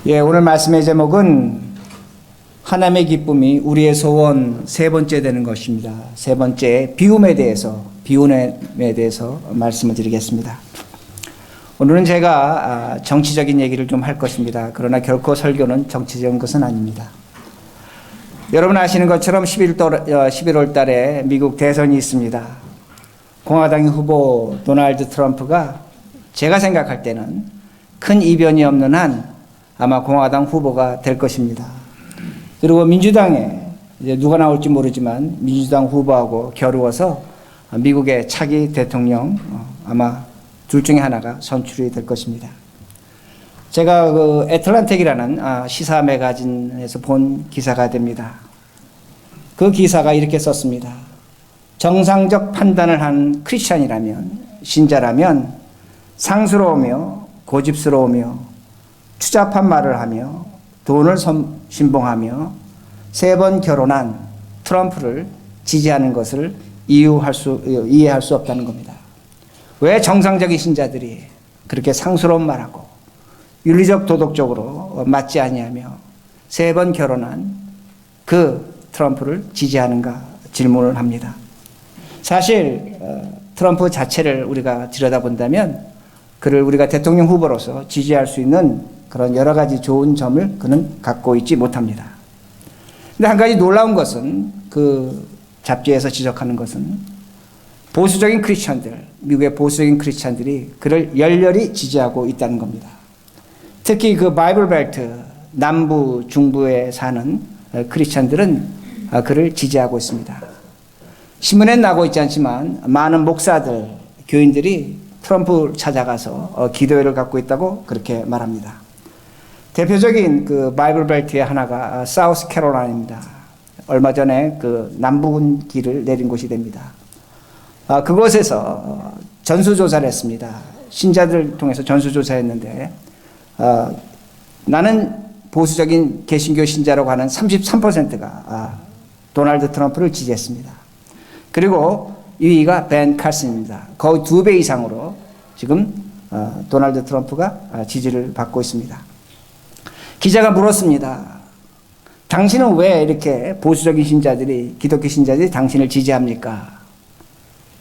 오늘 말씀의 제목은 하나님의 기쁨이 우리의 소원 세 번째 되는 것입니다. 세 번째, 비움에 대해서 말씀을 드리겠습니다. 오늘은 제가 정치적인 얘기를 좀 할 것입니다. 그러나 결코 설교는 정치적인 것은 아닙니다. 여러분 아시는 것처럼 11월 달에 미국 대선이 있습니다. 공화당 후보 도널드 트럼프가 제가 생각할 때는 큰 이변이 없는 한 아마 공화당 후보가 될 것입니다. 그리고 민주당에 이제 누가 나올지 모르지만 민주당 후보하고 겨루어서 미국의 차기 대통령 아마 둘 중에 하나가 선출이 될 것입니다. 제가 그 애틀란틱이라는 시사 매거진에서 본 기사가 됩니다. 그 기사가 이렇게 썼습니다. 정상적 판단을 한 크리스찬이라면, 신자라면 상스러우며 고집스러우며 추잡한 말을 하며 돈을 신봉하며 3번 결혼한 트럼프를 지지하는 것을 이해할 수 없다는 겁니다. 왜 정상적인 신자들이 그렇게 상스러운 말하고 윤리적 도덕적으로 맞지 아니하며 3번 결혼한 그 트럼프를 지지하는가 질문을 합니다. 사실 트럼프 자체를 우리가 들여다본다면 그를 우리가 대통령 후보로서 지지할 수 있는 그런 여러 가지 좋은 점을 그는 갖고 있지 못합니다. 근데 한 가지 놀라운 것은 그 잡지에서 지적하는 것은 보수적인 크리스찬들, 미국의 보수적인 크리스찬들이 그를 열렬히 지지하고 있다는 겁니다. 특히 그 바이블 벨트, 남부, 중부에 사는 크리스찬들은 그를 지지하고 있습니다. 신문에 나고 있지 않지만 많은 목사들, 교인들이 트럼프를 찾아가서 기도회를 갖고 있다고 그렇게 말합니다. 대표적인 그 바이블 벨트의 하나가 사우스 캐롤라인입니다. 얼마 전에 그 남부군 길을 내린 곳이 됩니다. 그곳에서 전수조사를 했습니다. 신자들을 통해서 전수조사했는데 나는 보수적인 개신교 신자라고 하는 33%가 도널드 트럼프를 지지했습니다. 그리고 2위가 벤 칼슨입니다. 거의 2배 이상으로 지금 도널드 트럼프가 지지를 받고 있습니다. 기자가 물었습니다. 당신은 왜 이렇게 보수적인 신자들이, 기독교 신자들이 당신을 지지합니까?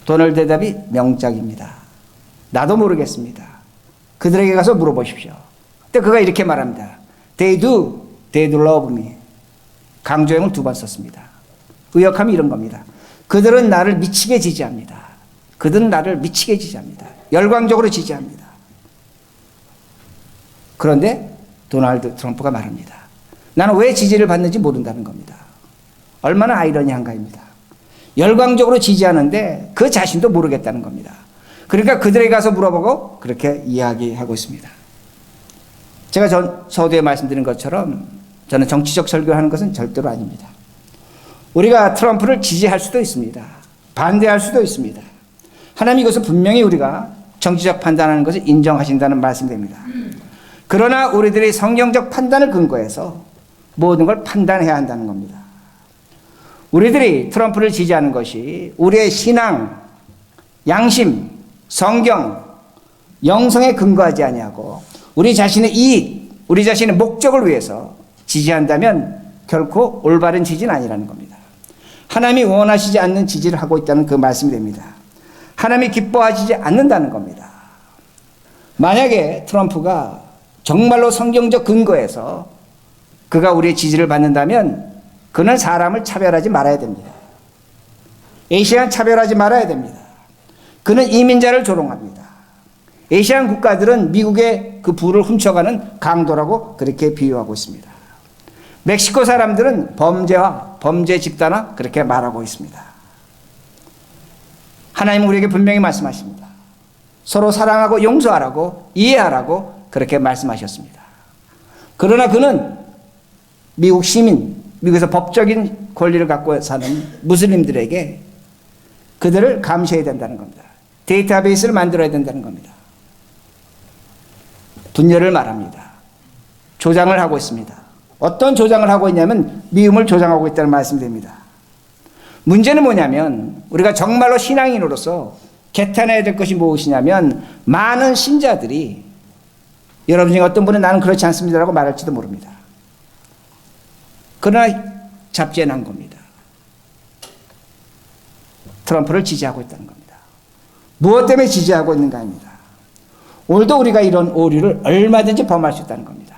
도널드 대답이 명작입니다. 나도 모르겠습니다. 그들에게 가서 물어보십시오. 근데 그가 이렇게 말합니다. They do love me. 강조형을 2번 썼습니다. 의역함이 이런 겁니다. 그들은 나를 미치게 지지합니다. 그들은 나를 미치게 지지합니다. 열광적으로 지지합니다. 그런데 도널드 트럼프가 말합니다. 나는 왜 지지를 받는지 모른다는 겁니다. 얼마나 아이러니한가입니다. 열광적으로 지지하는데 그 자신도 모르겠다는 겁니다. 그러니까 그들에게 가서 물어보고 그렇게 이야기하고 있습니다. 제가 서두에 말씀드린 것처럼 저는 정치적 설교하는 것은 절대로 아닙니다. 우리가 트럼프를 지지할 수도 있습니다. 반대할 수도 있습니다. 하나님이 이것을 분명히 우리가 정치적 판단하는 것을 인정하신다는 말씀입니다. 그러나 우리들이 성경적 판단을 근거해서 모든 걸 판단해야 한다는 겁니다. 우리들이 트럼프를 지지하는 것이 우리의 신앙, 양심, 성경, 영성에 근거하지 아니하고 우리 자신의 이익, 우리 자신의 목적을 위해서 지지한다면 결코 올바른 지지는 아니라는 겁니다. 하나님이 원하시지 않는 지지를 하고 있다는 그 말씀이 됩니다. 하나님이 기뻐하시지 않는다는 겁니다. 만약에 트럼프가 정말로 성경적 근거에서 그가 우리의 지지를 받는다면 그는 사람을 차별하지 말아야 됩니다. 아시안 차별하지 말아야 됩니다. 그는 이민자를 조롱합니다. 아시안 국가들은 미국의 그 부를 훔쳐가는 강도라고 그렇게 비유하고 있습니다. 멕시코 사람들은 범죄와 범죄 집단화 그렇게 말하고 있습니다. 하나님은 우리에게 분명히 말씀하십니다. 서로 사랑하고 용서하라고 이해하라고 그렇게 말씀하셨습니다. 그러나 그는 미국 시민, 미국에서 법적인 권리를 갖고 사는 무슬림들에게 그들을 감시해야 된다는 겁니다. 데이터베이스를 만들어야 된다는 겁니다. 분열을 말합니다. 조장을 하고 있습니다. 어떤 조장을 하고 있냐면 미움을 조장하고 있다는 말씀이 됩니다. 문제는 뭐냐면 우리가 정말로 신앙인으로서 개탄해야 될 것이 무엇이냐면 많은 신자들이 여러분 중에 어떤 분은 나는 그렇지 않습니다라고 말할지도 모릅니다. 그러나 잡지에 난 겁니다. 트럼프를 지지하고 있다는 겁니다. 무엇 때문에 지지하고 있는가 합니다. 오늘도 우리가 이런 오류를 얼마든지 범할 수 있다는 겁니다.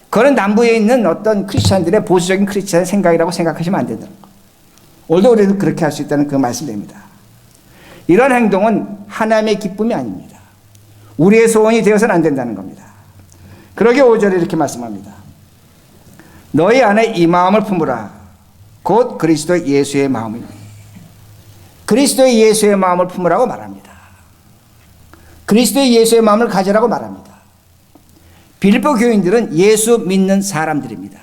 그건 남부에 있는 어떤 크리스찬들의 보수적인 크리스찬의 생각이라고 생각하시면 안 된다는 겁니다. 오늘도 우리는 그렇게 할 수 있다는 그 말씀입니다. 이런 행동은 하나님의 기쁨이 아닙니다. 우리의 소원이 되어서는 안 된다는 겁니다. 그러게 5절에 이렇게 말씀합니다. 너희 안에 이 마음을 품으라. 곧 그리스도 예수의 마음이니. 그리스도의 예수의 마음을 품으라고 말합니다. 그리스도의 예수의 마음을 가지라고 말합니다. 빌립보 교인들은 예수 믿는 사람들입니다.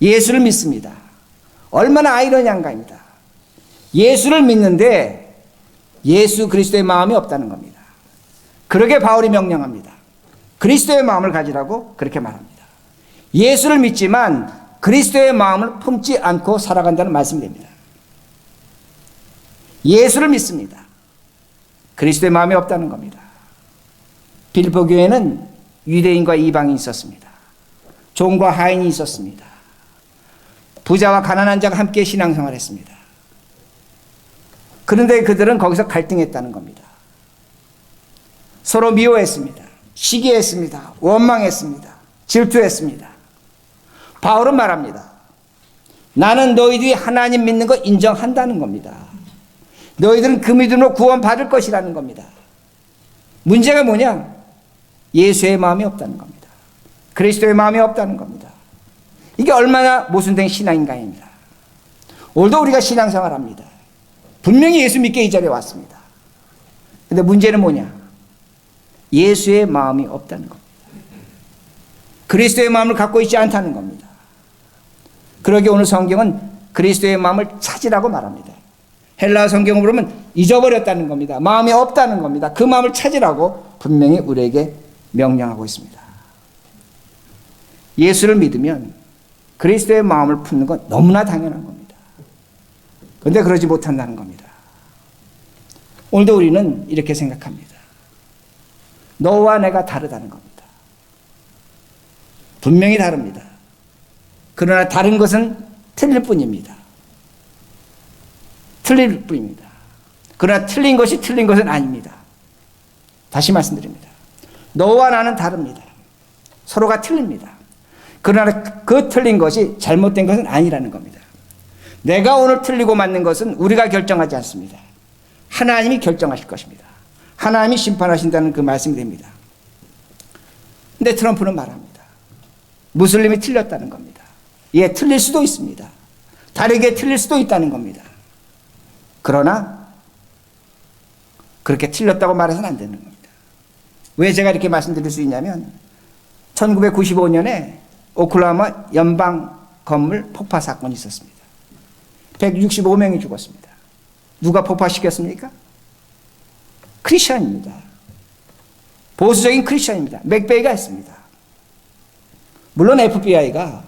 예수를 믿습니다. 얼마나 아이러니한가입니다. 예수를 믿는데 예수 그리스도의 마음이 없다는 겁니다. 그러게 바울이 명령합니다. 그리스도의 마음을 가지라고 그렇게 말합니다. 예수를 믿지만 그리스도의 마음을 품지 않고 살아간다는 말씀이 됩니다. 예수를 믿습니다. 그리스도의 마음이 없다는 겁니다. 빌립보 교회는 유대인과 이방인이 있었습니다. 종과 하인이 있었습니다. 부자와 가난한 자가 함께 신앙생활을 했습니다. 그런데 그들은 거기서 갈등했다는 겁니다. 서로 미워했습니다. 시기했습니다. 원망했습니다. 질투했습니다. 바울은 말합니다. 나는 너희들이 하나님 믿는 거 인정한다는 겁니다. 너희들은 그 믿음으로 구원받을 것이라는 겁니다. 문제가 뭐냐? 예수의 마음이 없다는 겁니다. 그리스도의 마음이 없다는 겁니다. 이게 얼마나 모순된 신앙인가입니다. 오늘도 우리가 신앙생활합니다. 분명히 예수 믿게 이 자리에 왔습니다. 그런데 문제는 뭐냐? 예수의 마음이 없다는 겁니다. 그리스도의 마음을 갖고 있지 않다는 겁니다. 그러기에 오늘 성경은 그리스도의 마음을 찾으라고 말합니다. 헬라어 성경을 보면 잊어버렸다는 겁니다. 마음이 없다는 겁니다. 그 마음을 찾으라고 분명히 우리에게 명령하고 있습니다. 예수를 믿으면 그리스도의 마음을 품는 건 너무나 당연한 겁니다. 그런데 그러지 못한다는 겁니다. 오늘도 우리는 이렇게 생각합니다. 너와 내가 다르다는 겁니다. 분명히 다릅니다. 그러나 다른 것은 틀릴 뿐입니다. 틀릴 뿐입니다. 그러나 틀린 것이 틀린 것은 아닙니다. 다시 말씀드립니다. 너와 나는 다릅니다. 서로가 틀립니다. 그러나 그 틀린 것이 잘못된 것은 아니라는 겁니다. 내가 오늘 틀리고 맞는 것은 우리가 결정하지 않습니다. 하나님이 결정하실 것입니다. 하나님이 심판하신다는 그 말씀이 됩니다. 근데 트럼프는 말합니다. 무슬림이 틀렸다는 겁니다. 예, 틀릴 수도 있습니다. 다르게 틀릴 수도 있다는 겁니다. 그러나 그렇게 틀렸다고 말해서는 안 되는 겁니다. 왜 제가 이렇게 말씀드릴 수 있냐면 1995년에 오클라호마 연방 건물 폭파 사건이 있었습니다. 165명이 죽었습니다. 누가 폭파시켰습니까? 크리스천입니다. 보수적인 크리스천입니다. 맥베이가 했습니다. 물론 FBI가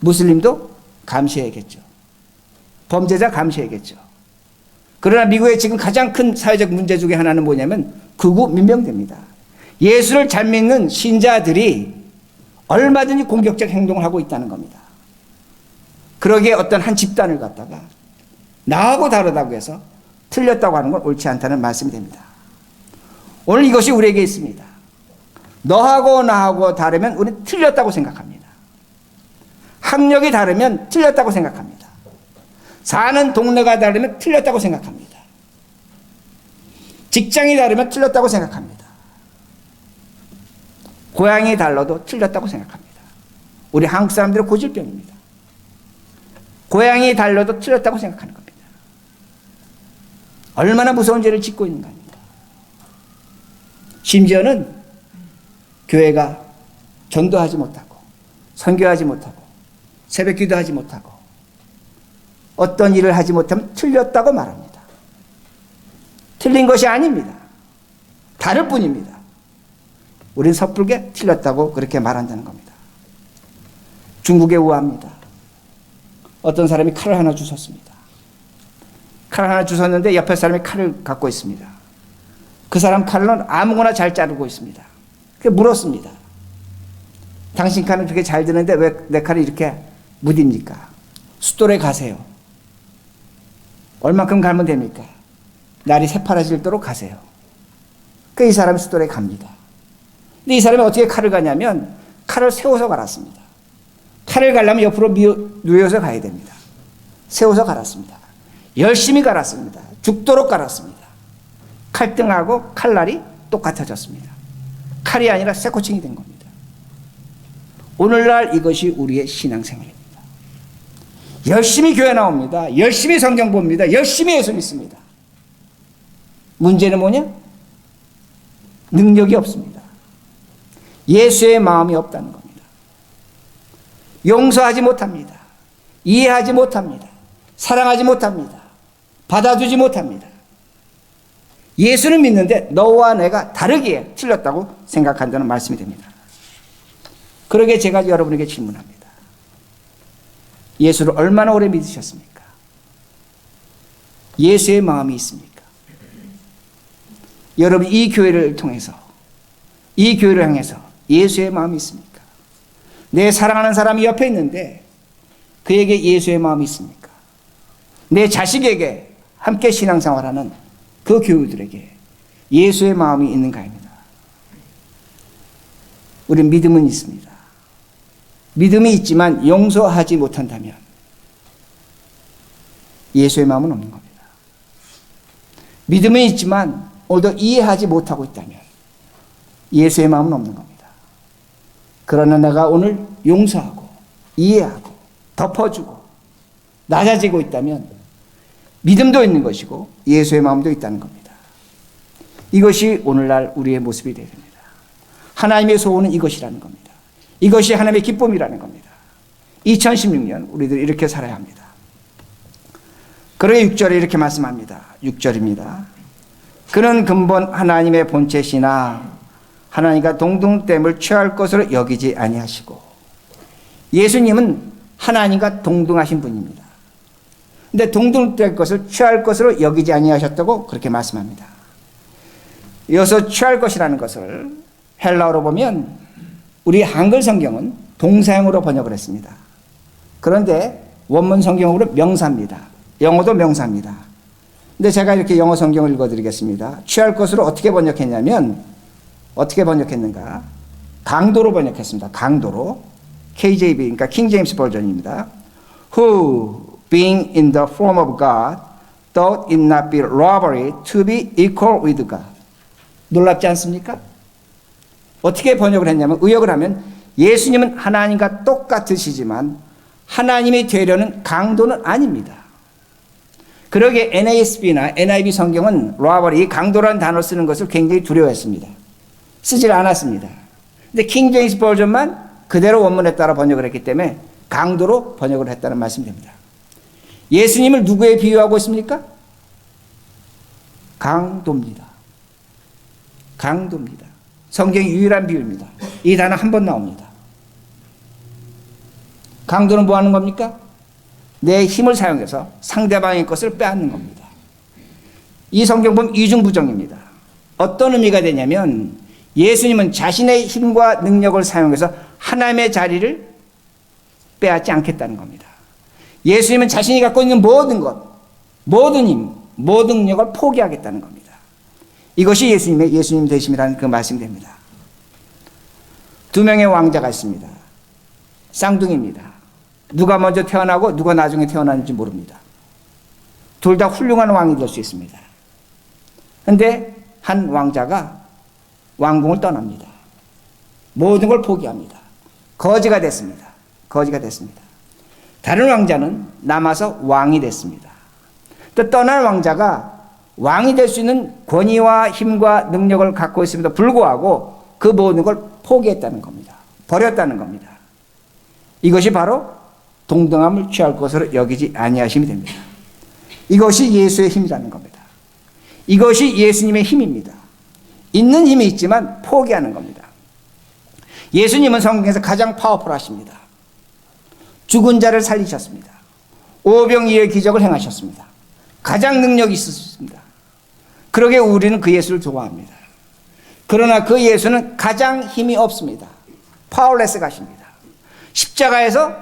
무슬림도 감시해야겠죠. 범죄자 감시해야겠죠. 그러나 미국의 지금 가장 큰 사회적 문제 중에 하나는 뭐냐면 극우 민병대입니다. 예수를 잘 믿는 신자들이 얼마든지 공격적 행동을 하고 있다는 겁니다. 그러기에 어떤 한 집단을 갖다가 나하고 다르다고 해서 틀렸다고 하는 건 옳지 않다는 말씀이 됩니다. 오늘 이것이 우리에게 있습니다. 너하고 나하고 다르면 우리는 틀렸다고 생각합니다. 학력이 다르면 틀렸다고 생각합니다. 사는 동네가 다르면 틀렸다고 생각합니다. 직장이 다르면 틀렸다고 생각합니다. 고향이 달라도 틀렸다고 생각합니다. 우리 한국 사람들의 고질병입니다. 고향이 달라도 틀렸다고 생각하는 겁니다. 얼마나 무서운 죄를 짓고 있는가 합니다. 심지어는 교회가 전도하지 못하고 선교하지 못하고 새벽 기도하지 못하고 어떤 일을 하지 못하면 틀렸다고 말합니다. 틀린 것이 아닙니다. 다를 뿐입니다. 우리는 섣불게 틀렸다고 그렇게 말한다는 겁니다. 중국의 우합니다. 어떤 사람이 칼을 하나 주웠습니다. 칼을 하나 주웠는데 옆에 사람이 칼을 갖고 있습니다. 그 사람 칼은 아무거나 잘 자르고 있습니다. 물었습니다. 당신 칼은 그렇게 잘 드는데 왜 내 칼이 이렇게 무딥니까? 숫돌에 가세요. 얼만큼 갈면 됩니까? 날이 새파라질도록 가세요. 이 사람이 숫돌에 갑니다. 근데 이 사람이 어떻게 칼을 가냐면 칼을 세워서 갈았습니다. 칼을 갈려면 옆으로 누워서 가야 됩니다. 세워서 갈았습니다. 열심히 갈았습니다. 죽도록 갈았습니다. 칼등하고 칼날이 똑같아졌습니다. 칼이 아니라 쇠코칭이 된 겁니다. 오늘날 이것이 우리의 신앙생활입니다. 열심히 교회 나옵니다. 열심히 성경 봅니다. 열심히 예수 믿습니다. 문제는 뭐냐? 능력이 없습니다. 예수의 마음이 없다는 겁니다. 용서하지 못합니다. 이해하지 못합니다. 사랑하지 못합니다. 받아주지 못합니다. 예수는 믿는데 너와 내가 다르게 틀렸다고 생각한다는 말씀이 됩니다. 그러게 제가 여러분에게 질문합니다. 예수를 얼마나 오래 믿으셨습니까? 예수의 마음이 있습니까? 여러분 이 교회를 통해서 이 교회를 향해서 예수의 마음이 있습니까? 내 사랑하는 사람이 옆에 있는데 그에게 예수의 마음이 있습니까? 내 자식에게 함께 신앙생활하는 그 교우들에게 예수의 마음이 있는가입니다. 우리는 믿음은 있습니다. 믿음이 있지만 용서하지 못한다면 예수의 마음은 없는 겁니다. 믿음은 있지만 오히려 이해하지 못하고 있다면 예수의 마음은 없는 겁니다. 그러나 내가 오늘 용서하고 이해하고 덮어주고 낮아지고 있다면 믿음도 있는 것이고 예수의 마음도 있다는 겁니다. 이것이 오늘날 우리의 모습이 되야 됩니다. 하나님의 소원은 이것이라는 겁니다. 이것이 하나님의 기쁨이라는 겁니다. 2016년 우리들 이렇게 살아야 합니다. 그러게 6절에 이렇게 말씀합니다. 6절입니다. 그는 근본 하나님의 본체시나 하나님과 동등됨을 취할 것으로 여기지 아니하시고. 예수님은 하나님과 동등하신 분입니다. 근데 동등될 것을 취할 것으로 여기지 아니하셨다고 그렇게 말씀합니다. 이어서 취할 것이라는 것을 헬라어로 보면 우리 한글 성경은 동사형으로 번역을 했습니다. 그런데 원문 성경으로 명사입니다. 영어도 명사입니다. 근데 제가 이렇게 영어 성경을 읽어드리겠습니다. 취할 것으로 어떻게 번역했냐면 어떻게 번역했는가? 강도로 번역했습니다. 강도로. KJV, 그러니까 킹 제임스 버전입니다. Who, being in the form of God, thought it not be robbery to be equal with God. 놀랍지 않습니까? 어떻게 번역을 했냐면 의역을 하면 예수님은 하나님과 똑같으시지만 하나님이 되려는 강도는 아닙니다. 그러게 NASB나 NIV 성경은 robbery, 강도라는 단어를 쓰는 것을 굉장히 두려워했습니다. 쓰질 않았습니다. 근데 킹 제임스 버전만 그대로 원문에 따라 번역을 했기 때문에 강도로 번역을 했다는 말씀이 됩니다. 예수님을 누구에 비유하고 있습니까? 강도입니다. 강도입니다. 성경의 유일한 비유입니다. 이 단어 한 번 나옵니다. 강도는 뭐 하는 겁니까? 내 힘을 사용해서 상대방의 것을 빼앗는 겁니다. 이 성경 보면 이중부정입니다. 어떤 의미가 되냐면 예수님은 자신의 힘과 능력을 사용해서 하나님의 자리를 빼앗지 않겠다는 겁니다. 예수님은 자신이 갖고 있는 모든 것, 모든 힘, 모든 능력을 포기하겠다는 겁니다. 이것이 예수님 되심이라는 그 말씀이 됩니다. 두 명의 왕자가 있습니다. 쌍둥이입니다. 누가 먼저 태어나고 누가 나중에 태어나는지 모릅니다. 둘 다 훌륭한 왕이 될 수 있습니다. 그런데 한 왕자가 왕궁을 떠납니다. 모든 걸 포기합니다. 거지가 됐습니다. 거지가 됐습니다. 다른 왕자는 남아서 왕이 됐습니다. 또 떠난 왕자가 왕이 될 수 있는 권위와 힘과 능력을 갖고 있음에도 불구하고 그 모든 걸 포기했다는 겁니다. 버렸다는 겁니다. 이것이 바로 동등함을 취할 것으로 여기지 아니하심이 됩니다. 이것이 예수의 힘이라는 겁니다. 이것이 예수님의 힘입니다. 있는 힘이 있지만 포기하는 겁니다. 예수님은 성경에서 가장 파워풀하십니다. 죽은 자를 살리셨습니다. 오병이어의 기적을 행하셨습니다. 가장 능력이 있으십니다. 그러게 우리는 그 예수를 좋아합니다. 그러나 그 예수는 가장 힘이 없습니다. 파워레스 가십니다. 십자가에서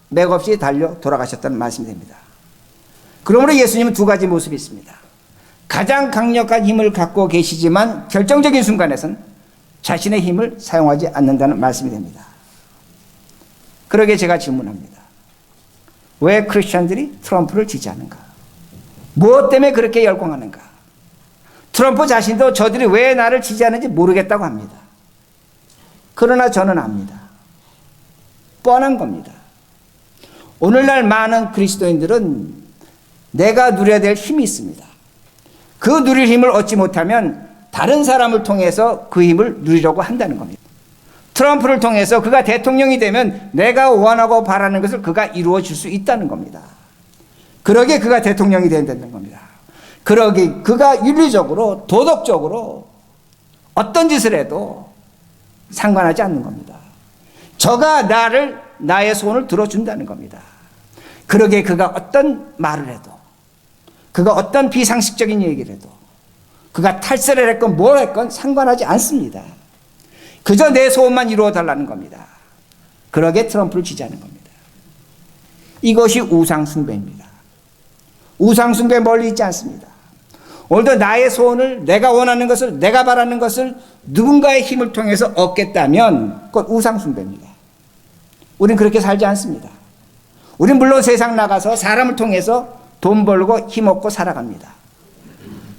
맥없이 달려 돌아가셨다는 말씀이 됩니다. 그러므로 예수님은 두 가지 모습이 있습니다. 가장 강력한 힘을 갖고 계시지만 결정적인 순간에선 자신의 힘을 사용하지 않는다는 말씀이 됩니다. 그러게 제가 질문합니다. 왜 크리스천들이 트럼프를 지지하는가? 무엇 때문에 그렇게 열광하는가? 트럼프 자신도 저들이 왜 나를 지지하는지 모르겠다고 합니다. 그러나 저는 압니다. 뻔한 겁니다. 오늘날 많은 그리스도인들은 내가 누려야 될 힘이 있습니다. 그 누릴 힘을 얻지 못하면 다른 사람을 통해서 그 힘을 누리려고 한다는 겁니다. 트럼프를 통해서 그가 대통령이 되면 내가 원하고 바라는 것을 그가 이루어 줄 수 있다는 겁니다. 그러기에 그가 대통령이 된다는 겁니다. 그러기 그가 윤리적으로 도덕적으로 어떤 짓을 해도 상관하지 않는 겁니다. 저가 나의 소원을 들어준다는 겁니다. 그러기에 그가 어떤 말을 해도, 그가 어떤 비상식적인 얘기를 해도, 그가 탈세를 했건 뭘 했건 상관하지 않습니다. 그저 내 소원만 이루어 달라는 겁니다. 그러기에 트럼프를 지지하는 겁니다. 이것이 우상숭배입니다. 우상숭배 멀리 있지 않습니다. 오늘도 나의 소원을, 내가 원하는 것을, 내가 바라는 것을 누군가의 힘을 통해서 얻겠다면 그건 우상숭배입니다. 우린 그렇게 살지 않습니다. 우린 물론 세상 나가서 사람을 통해서 돈 벌고 힘 얻고 살아갑니다.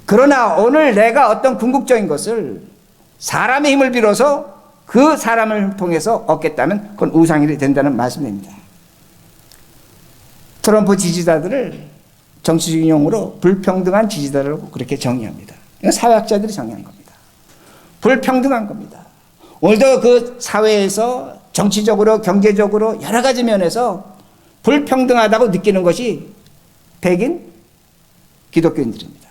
그러나 오늘 내가 어떤 궁극적인 것을 사람의 힘을 빌어서 그 사람을 통해서 얻겠다면 그건 우상이 된다는 말씀입니다. 트럼프 지지자들을 정치적인 용어로 불평등한 지지자라고 그렇게 정의합니다. 이건 사회학자들이 정의한 겁니다. 불평등한 겁니다. 오늘도 그 사회에서 정치적으로 경제적으로 여러 가지 면에서 불평등하다고 느끼는 것이 백인 기독교인들입니다.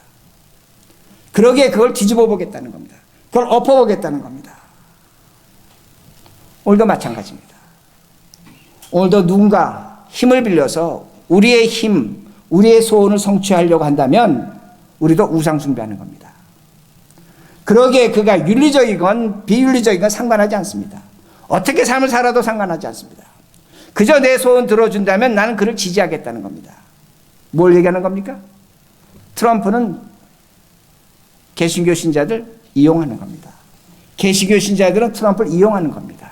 그러기에 그걸 뒤집어 보겠다는 겁니다. 그걸 엎어보겠다는 겁니다. 오늘도 마찬가지입니다. 오늘도 누군가 힘을 빌려서 우리의 힘, 우리의 소원을 성취하려고 한다면 우리도 우상숭배하는 겁니다. 그러기에 그가 윤리적이건 비윤리적이건 상관하지 않습니다. 어떻게 삶을 살아도 상관하지 않습니다. 그저 내 소원 들어준다면 나는 그를 지지하겠다는 겁니다. 뭘 얘기하는 겁니까? 트럼프는 개신교 신자들 이용하는 겁니다. 개신교 신자들은 트럼프를 이용하는 겁니다.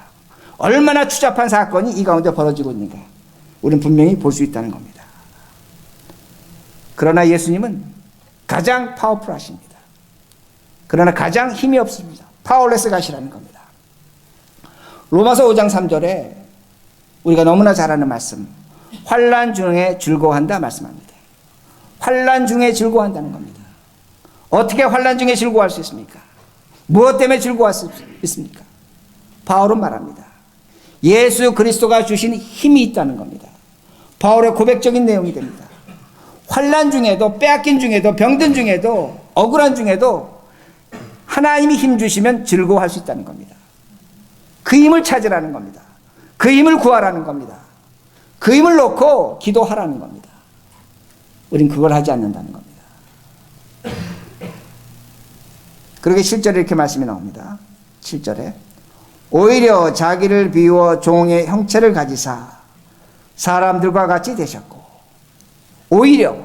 얼마나 추잡한 사건이 이 가운데 벌어지고 있는가 우리는 분명히 볼 수 있다는 겁니다. 그러나 예수님은 가장 파워풀하십니다. 그러나 가장 힘이 없습니다. 파워레스 가시라는 겁니다. 로마서 5장 3절에 우리가 너무나 잘 아는 말씀, 환난 중에 즐거워한다 말씀합니다. 환난 중에 즐거워한다는 겁니다. 어떻게 환난 중에 즐거워할 수 있습니까? 무엇 때문에 즐거워할 수 있습니까? 바울은 말합니다. 예수 그리스도가 주신 힘이 있다는 겁니다. 바울의 고백적인 내용이 됩니다. 환난 중에도, 빼앗긴 중에도, 병든 중에도, 억울한 중에도 하나님이 힘 주시면 즐거워할 수 있다는 겁니다. 그 힘을 찾으라는 겁니다. 그 힘을 구하라는 겁니다. 그 힘을 놓고 기도하라는 겁니다. 우린 그걸 하지 않는다는 겁니다. 그렇게 7절에 이렇게 말씀이 나옵니다. 7절에 오히려 자기를 비워 종의 형체를 가지사 사람들과 같이 되셨고, 오히려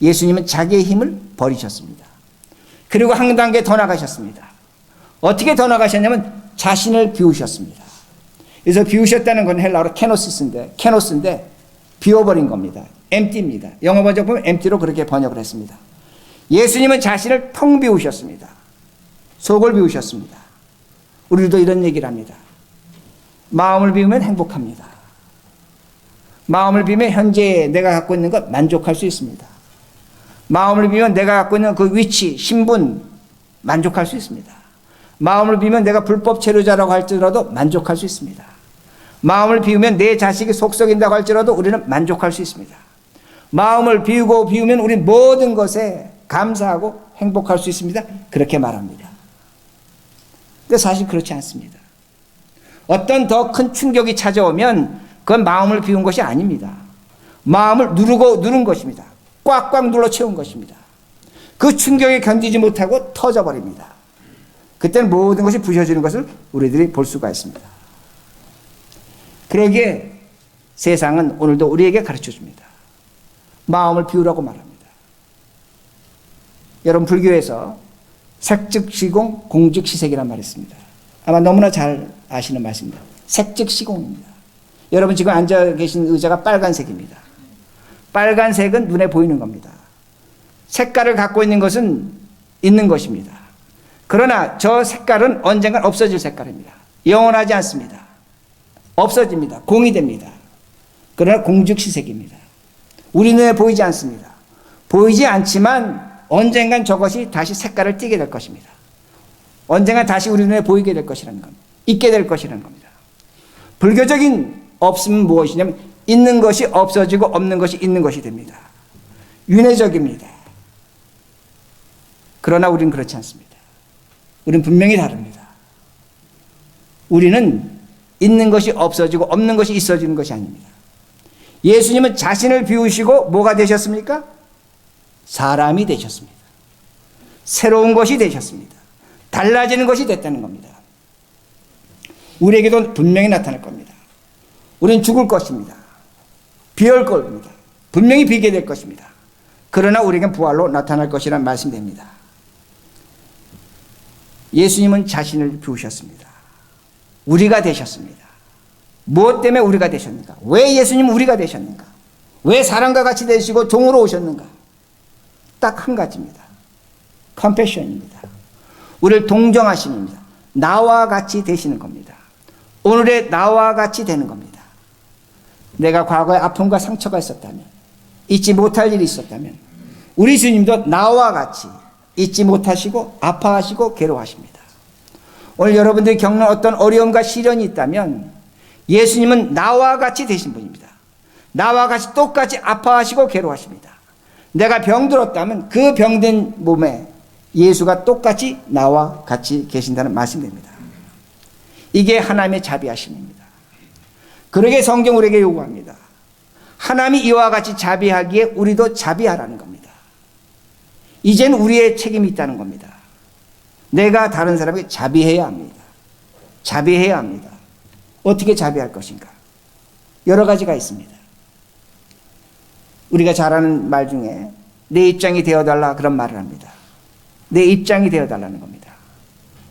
예수님은 자기의 힘을 버리셨습니다. 그리고 한 단계 더 나가셨습니다. 어떻게 더 나가셨냐면 자신을 비우셨습니다. 그래서 비우셨다는 건 헬라어로 케노스인데 비워버린 겁니다. empty입니다. 영어 번역 보면 empty로 그렇게 번역을 했습니다. 예수님은 자신을 텅 비우셨습니다. 속을 비우셨습니다. 우리도 이런 얘기를 합니다. 마음을 비우면 행복합니다. 마음을 비우면 현재 내가 갖고 있는 것 만족할 수 있습니다. 마음을 비우면 내가 갖고 있는 그 위치, 신분 만족할 수 있습니다. 마음을 비우면 내가 불법 체류자라고 할지라도 만족할 수 있습니다. 마음을 비우면 내 자식이 속썩인다고 할지라도 우리는 만족할 수 있습니다. 마음을 비우면 우리는 모든 것에 감사하고 행복할 수 있습니다. 그렇게 말합니다. 근데 사실 그렇지 않습니다. 어떤 더 큰 충격이 찾아오면 그건 마음을 비운 것이 아닙니다. 마음을 누른 것입니다. 꽉꽉 눌러 채운 것입니다. 그 충격에 견디지 못하고 터져버립니다. 그때는 모든 것이 부셔지는 것을 우리들이 볼 수가 있습니다. 그러기에 세상은 오늘도 우리에게 가르쳐 줍니다. 마음을 비우라고 말합니다. 여러분, 불교에서 색즉시공, 공즉시색이라는 말이 있습니다. 아마 너무나 잘 아시는 말씀입니다. 색즉시공입니다. 여러분 지금 앉아 계신 의자가 빨간색입니다. 빨간색은 눈에 보이는 겁니다. 색깔을 갖고 있는 것은 있는 것입니다. 그러나 저 색깔은 언젠간 없어질 색깔입니다. 영원하지 않습니다. 없어집니다. 공이 됩니다. 그러나 공즉시색입니다. 우리 눈에 보이지 않습니다. 보이지 않지만 언젠간 저것이 다시 색깔을 띠게 될 것입니다. 언젠간 다시 우리 눈에 보이게 될 것이라는 겁니다. 있게 될 것이라는 겁니다. 불교적인 없음은 무엇이냐면 있는 것이 없어지고 없는 것이 있는 것이 됩니다. 윤회적입니다. 그러나 우리는 그렇지 않습니다. 우리는 분명히 다릅니다. 우리는 있는 것이 없어지고 없는 것이 있어지는 것이 아닙니다. 예수님은 자신을 비우시고 뭐가 되셨습니까? 사람이 되셨습니다. 새로운 것이 되셨습니다. 달라지는 것이 됐다는 겁니다. 우리에게도 분명히 나타날 겁니다. 우리는 죽을 것입니다. 비올 겁니다. 분명히 비게 될 것입니다. 그러나 우리에겐 부활로 나타날 것이란 말씀됩니다. 예수님은 자신을 비우셨습니다. 우리가 되셨습니다. 무엇 때문에 우리가 되셨는가? 왜 예수님은 우리가 되셨는가? 왜 사람과 같이 되시고 종으로 오셨는가? 딱 한 가지입니다. 컴패션입니다. 우리를 동정하심입니다. 나와 같이 되시는 겁니다. 오늘의 나와 같이 되는 겁니다. 내가 과거에 아픔과 상처가 있었다면, 잊지 못할 일이 있었다면 우리 주님도 나와 같이 잊지 못하시고 아파하시고 괴로워하십니다. 오늘 여러분들이 겪는 어떤 어려움과 시련이 있다면 예수님은 나와 같이 되신 분입니다. 나와 같이 똑같이 아파하시고 괴로워하십니다. 내가 병들었다면 그 병든 몸에 예수가 똑같이 나와 같이 계신다는 말씀입니다. 이게 하나님의 자비하심입니다. 그러게 성경 우리에게 요구합니다. 하나님이 이와 같이 자비하기에 우리도 자비하라는 겁니다. 이젠 우리의 책임이 있다는 겁니다. 내가 다른 사람에게 자비해야 합니다. 자비해야 합니다. 어떻게 자비할 것인가? 여러 가지가 있습니다. 우리가 잘 아는 말 중에 내 입장이 되어달라 그런 말을 합니다. 내 입장이 되어달라는 겁니다.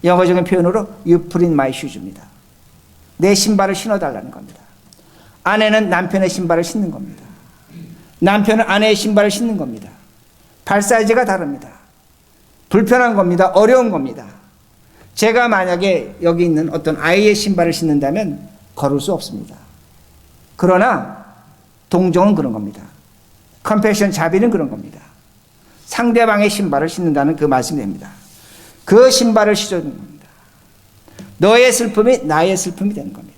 영어적인 표현으로 You put in my shoes입니다. 내 신발을 신어달라는 겁니다. 아내는 남편의 신발을 신는 겁니다. 남편은 아내의 신발을 신는 겁니다. 발 사이즈가 다릅니다. 불편한 겁니다. 어려운 겁니다. 제가 만약에 여기 있는 어떤 아이의 신발을 신는다면 걸을 수 없습니다. 그러나 동정은 그런 겁니다. 컴패션, 자비는 그런 겁니다. 상대방의 신발을 신는다는 그 말씀이 됩니다. 그 신발을 신어주는 겁니다. 너의 슬픔이 나의 슬픔이 되는 겁니다.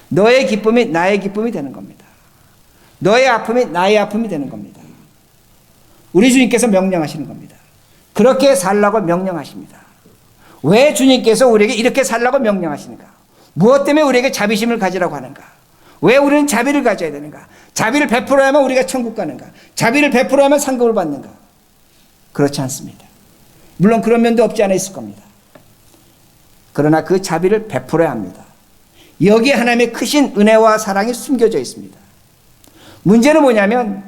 너의 기쁨이 나의 기쁨이 되는 겁니다. 너의 아픔이 나의 아픔이 되는 겁니다. 우리 주님께서 명령하시는 겁니다. 그렇게 살라고 명령하십니다. 왜 주님께서 우리에게 이렇게 살라고 명령하시는가? 무엇 때문에 우리에게 자비심을 가지라고 하는가? 왜 우리는 자비를 가져야 되는가? 자비를 베풀어야만 우리가 천국 가는가? 자비를 베풀어야만 상급을 받는가? 그렇지 않습니다. 물론 그런 면도 없지 않아 있을 겁니다. 그러나 그 자비를 베풀어야 합니다. 여기에 하나님의 크신 은혜와 사랑이 숨겨져 있습니다. 문제는 뭐냐면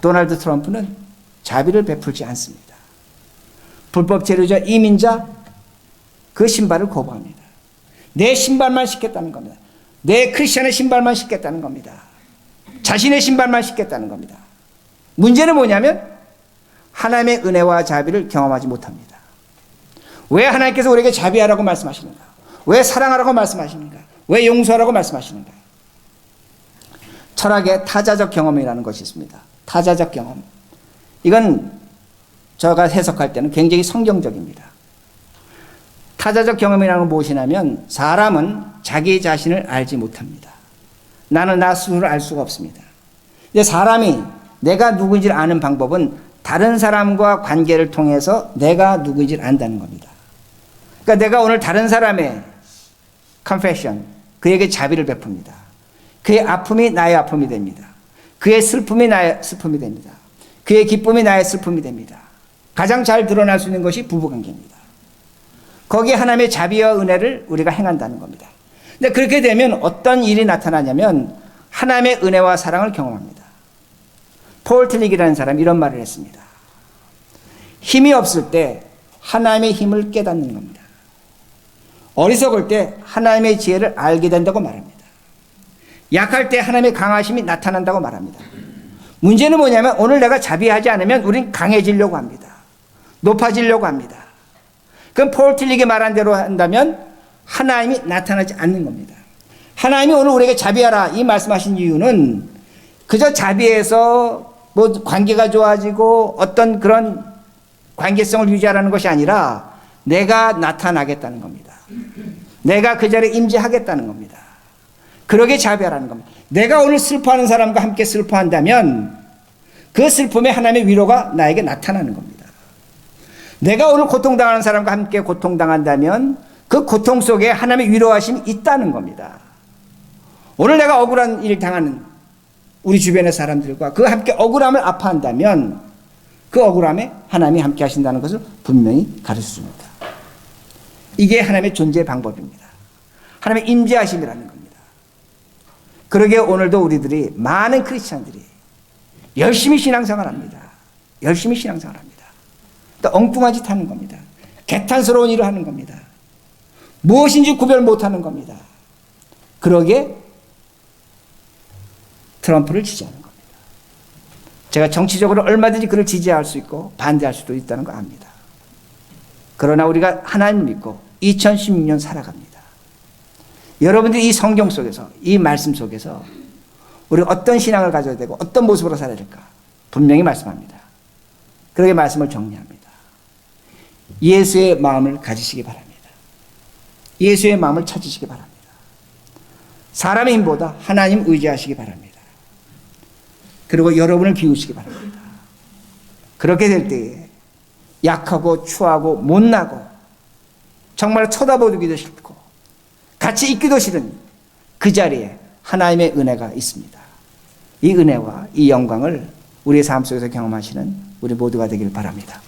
도널드 트럼프는 자비를 베풀지 않습니다. 불법 체류자, 이민자 그 신발을 거부합니다. 내 신발만 신겠다는 겁니다. 내 크리스천의 신발만 신겠다는 겁니다. 자신의 신발만 신겠다는 겁니다. 문제는 뭐냐면 하나님의 은혜와 자비를 경험하지 못합니다. 왜 하나님께서 우리에게 자비하라고 말씀하시는가? 왜 사랑하라고 말씀하시는가? 왜 용서하라고 말씀하시는가? 철학의 타자적 경험이라는 것이 있습니다. 타자적 경험. 이건 제가 해석할 때는 굉장히 성경적입니다. 타자적 경험이라는 건 무엇이냐면 사람은 자기 자신을 알지 못합니다. 나는 나 스스로를 알 수가 없습니다. 근데 사람이 내가 누구인지를 아는 방법은 다른 사람과 관계를 통해서 내가 누구인지를 안다는 겁니다. 그러니까 내가 오늘 다른 사람의 confession, 그에게 자비를 베풉니다. 그의 아픔이 나의 아픔이 됩니다. 그의 슬픔이 나의 슬픔이 됩니다. 그의 기쁨이 나의 슬픔이 됩니다. 가장 잘 드러날 수 있는 것이 부부관계입니다. 거기에 하나님의 자비와 은혜를 우리가 행한다는 겁니다. 근데 그렇게 되면 어떤 일이 나타나냐면 하나님의 은혜와 사랑을 경험합니다. 폴 틸릭이라는 사람이 이런 말을 했습니다. 힘이 없을 때 하나님의 힘을 깨닫는 겁니다. 어리석을 때 하나님의 지혜를 알게 된다고 말합니다. 약할 때 하나님의 강하심이 나타난다고 말합니다. 문제는 뭐냐면 오늘 내가 자비하지 않으면 우린 강해지려고 합니다. 높아지려고 합니다. 그럼 폴 틸릭이 말한 대로 한다면 하나님이 나타나지 않는 겁니다. 하나님이 오늘 우리에게 자비하라 이 말씀하신 이유는 그저 자비해서 뭐 관계가 좋아지고 어떤 그런 관계성을 유지하라는 것이 아니라 내가 나타나겠다는 겁니다. 내가 그 자리에 임재하겠다는 겁니다. 그러게 자비하라는 겁니다. 내가 오늘 슬퍼하는 사람과 함께 슬퍼한다면 그 슬픔에 하나님의 위로가 나에게 나타나는 겁니다. 내가 오늘 고통당하는 사람과 함께 고통당한다면 그 고통 속에 하나님의 위로하심이 있다는 겁니다. 오늘 내가 억울한 일 당하는 우리 주변의 사람들과 그 함께 억울함을 아파한다면 그 억울함에 하나님이 함께 하신다는 것을 분명히 가르쳐줍니다. 이게 하나님의 존재의 방법입니다. 하나님의 임재하심이라는 겁니다. 그러기에 오늘도 우리들이 많은 크리스찬들이 열심히 신앙생활합니다. 열심히 신앙생활합니다. 또 엉뚱한 짓 하는 겁니다. 개탄스러운 일을 하는 겁니다. 무엇인지 구별 못하는 겁니다. 그러기에 트럼프를 지지하는 겁니다. 제가 정치적으로 얼마든지 그를 지지할 수 있고 반대할 수도 있다는 거 압니다. 그러나 우리가 하나님을 믿고 2016년 살아갑니다. 여러분들이 이 성경 속에서 이 말씀 속에서 우리가 어떤 신앙을 가져야 되고 어떤 모습으로 살아야 될까 분명히 말씀합니다. 그렇게 말씀을 정리합니다. 예수의 마음을 가지시기 바랍니다. 예수의 마음을 찾으시기 바랍니다. 사람의 힘보다 하나님 의지하시기 바랍니다. 그리고 여러분을 비우시기 바랍니다. 그렇게 될 때에 약하고 추하고 못나고 정말 쳐다보기도 싫고 같이 있기도 싫은 그 자리에 하나님의 은혜가 있습니다. 이 은혜와 이 영광을 우리의 삶 속에서 경험하시는 우리 모두가 되길 바랍니다.